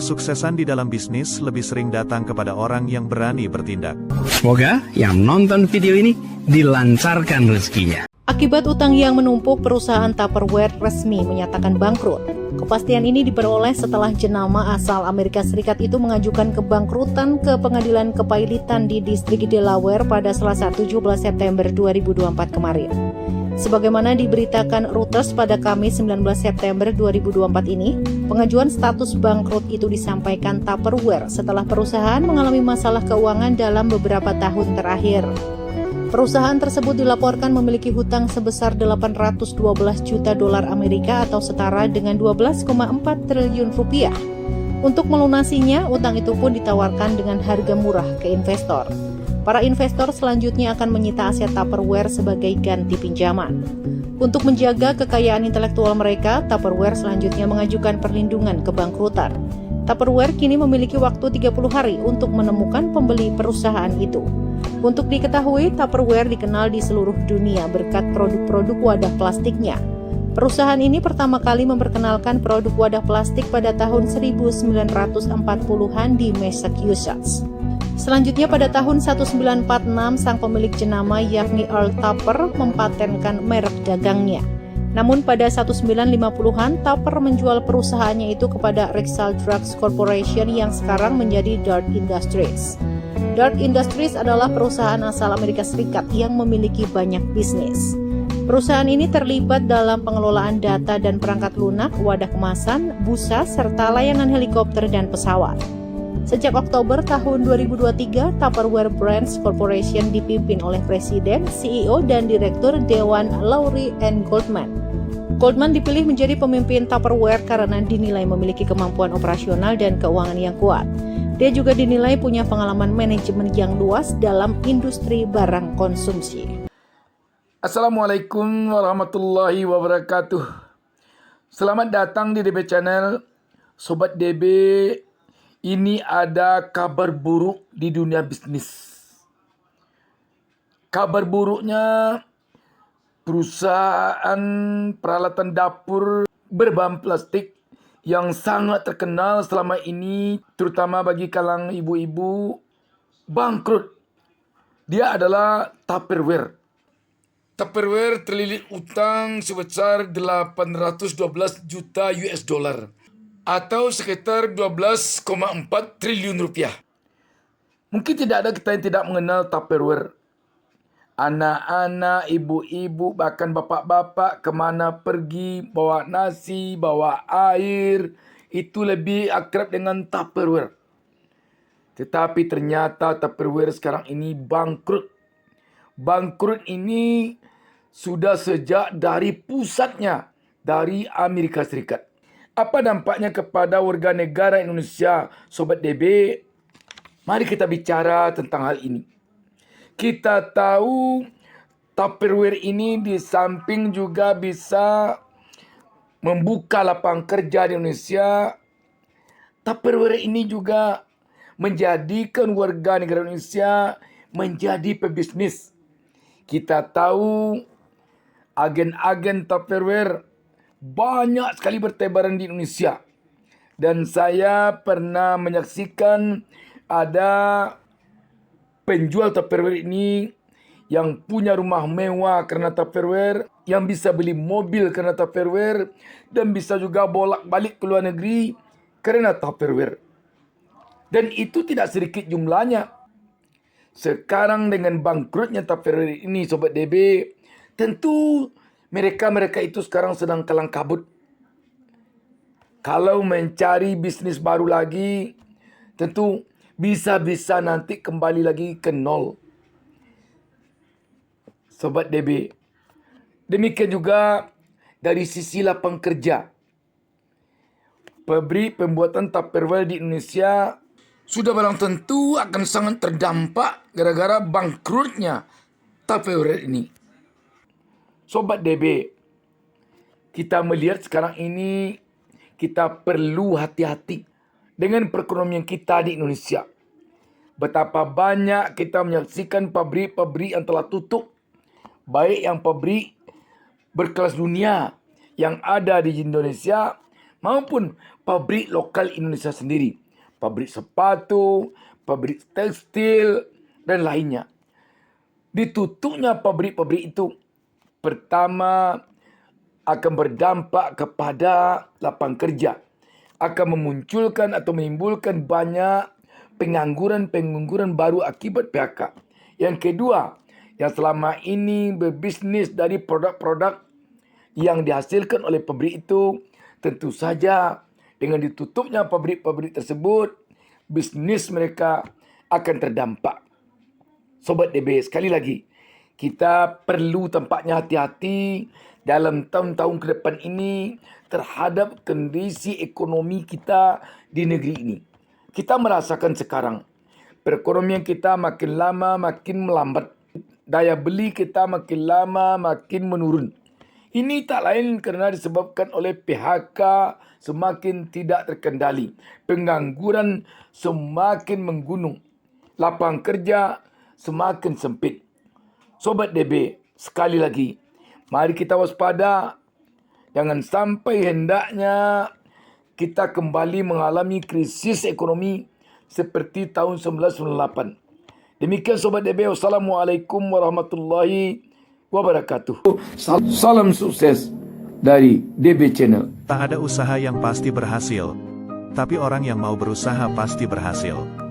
Kesuksesan di dalam bisnis lebih sering datang kepada orang yang berani bertindak. Semoga yang nonton video ini dilancarkan rezekinya. Akibat utang yang menumpuk, perusahaan Tupperware resmi menyatakan bangkrut. Kepastian ini diperoleh setelah jenama asal Amerika Serikat itu mengajukan kebangkrutan ke Pengadilan Kepailitan di Distrik Delaware pada Selasa 17 September 2024 kemarin. Sebagaimana diberitakan Reuters pada Kamis 19 September 2024 ini, pengajuan status bangkrut itu disampaikan Tupperware setelah perusahaan mengalami masalah keuangan dalam beberapa tahun terakhir. Perusahaan tersebut dilaporkan memiliki hutang sebesar 812 juta dolar Amerika atau setara dengan 12,4 triliun rupiah. Untuk melunasinya, utang itu pun ditawarkan dengan harga murah ke investor. Para investor selanjutnya akan menyita aset Tupperware sebagai ganti pinjaman. Untuk menjaga kekayaan intelektual mereka, Tupperware selanjutnya mengajukan perlindungan kebangkrutan. Tupperware kini memiliki waktu 30 hari untuk menemukan pembeli perusahaan itu. Untuk diketahui, Tupperware dikenal di seluruh dunia berkat produk-produk wadah plastiknya. Perusahaan ini pertama kali memperkenalkan produk wadah plastik pada tahun 1940-an di Massachusetts. Selanjutnya pada tahun 1946, sang pemilik jenama yakni Earl Tupper mempatenkan merek dagangnya. Namun pada 1950-an, Tupper menjual perusahaannya itu kepada Rexall Drugs Corporation yang sekarang menjadi Dart Industries. Dart Industries adalah perusahaan asal Amerika Serikat yang memiliki banyak bisnis. Perusahaan ini terlibat dalam pengelolaan data dan perangkat lunak, wadah kemasan, busa, serta layanan helikopter dan pesawat. Sejak Oktober tahun 2023, Tupperware Brands Corporation dipimpin oleh Presiden, CEO, dan Direktur Dewan Lowry and Goldman. Goldman dipilih menjadi pemimpin Tupperware karena dinilai memiliki kemampuan operasional dan keuangan yang kuat. Dia juga dinilai punya pengalaman manajemen yang luas dalam industri barang konsumsi. Assalamualaikum warahmatullahi wabarakatuh. Selamat datang di DB Channel. Sobat DB, ini ada kabar buruk di dunia bisnis. Kabar buruknya, perusahaan peralatan dapur berbahan plastik yang sangat terkenal selama ini, terutama bagi kalangan ibu-ibu, bangkrut. Dia adalah Tupperware. Tupperware terlilit utang sebesar 812 juta US dollar atau sekitar 12,4 triliun rupiah. Mungkin tidak ada kita yang tidak mengenal Tupperware. Anak-anak, ibu-ibu, bahkan bapak-bapak kemana pergi, bawa nasi, bawa air, itu lebih akrab dengan Tupperware. Tetapi ternyata Tupperware sekarang ini bangkrut. Bangkrut ini sudah sejak dari pusatnya, dari Amerika Serikat. Apa dampaknya kepada warga negara Indonesia, Sobat DB? Mari kita bicara tentang hal ini. Kita tahu Tupperware ini di samping juga bisa membuka lapangan kerja di Indonesia. Tupperware ini juga menjadikan warga negara Indonesia menjadi pebisnis. Kita tahu agen-agen Tupperware banyak sekali bertebaran di Indonesia. Dan saya pernah menyaksikan ada penjual Tupperware ini yang punya rumah mewah karena Tupperware, yang bisa beli mobil karena Tupperware, dan bisa juga bolak-balik ke luar negeri karena Tupperware. Dan itu tidak sedikit jumlahnya. Sekarang dengan bangkrutnya Tupperware ini, Sobat DB, tentu mereka itu sekarang sedang kalang kabut. Kalau mencari bisnis baru lagi, tentu bisa-bisa nanti kembali lagi ke nol. Sobat DB. Demikian juga dari sisi lapangan kerja. Pabrik pembuatan Tupperware di Indonesia sudah barang tentu akan sangat terdampak gara-gara bangkrutnya Tupperware ini. Sobat DB, kita melihat sekarang ini kita perlu hati-hati dengan perekonomian kita di Indonesia. Betapa banyak kita menyaksikan pabrik-pabrik yang telah tutup. Baik yang pabrik berkelas dunia yang ada di Indonesia maupun pabrik lokal Indonesia sendiri. Pabrik sepatu, pabrik tekstil, dan lainnya. Ditutupnya pabrik-pabrik itu, pertama akan berdampak kepada lapangan kerja. Akan memunculkan atau menimbulkan banyak pengangguran baru akibat PHK. Yang kedua, yang selama ini berbisnis dari produk-produk yang dihasilkan oleh pabrik itu, tentu saja dengan ditutupnya pabrik-pabrik tersebut, bisnis mereka akan terdampak. Sobat DB, sekali lagi, kita perlu tampaknya hati-hati dalam tahun-tahun ke depan ini terhadap kondisi ekonomi kita di negeri ini. Kita merasakan sekarang perekonomian kita makin lama makin melambat. Daya beli kita makin lama makin menurun. Ini tak lain kerana disebabkan oleh PHK semakin tidak terkendali. Pengangguran semakin menggunung. Lapangan kerja semakin sempit. Sobat DB, sekali lagi, mari kita waspada. Jangan sampai hendaknya kita kembali mengalami krisis ekonomi seperti tahun 1998. Demikian Sobat DB. Wassalamualaikum warahmatullahi wabarakatuh. Salam sukses dari DB Channel. Tak ada usaha yang pasti berhasil, tapi orang yang mau berusaha pasti berhasil.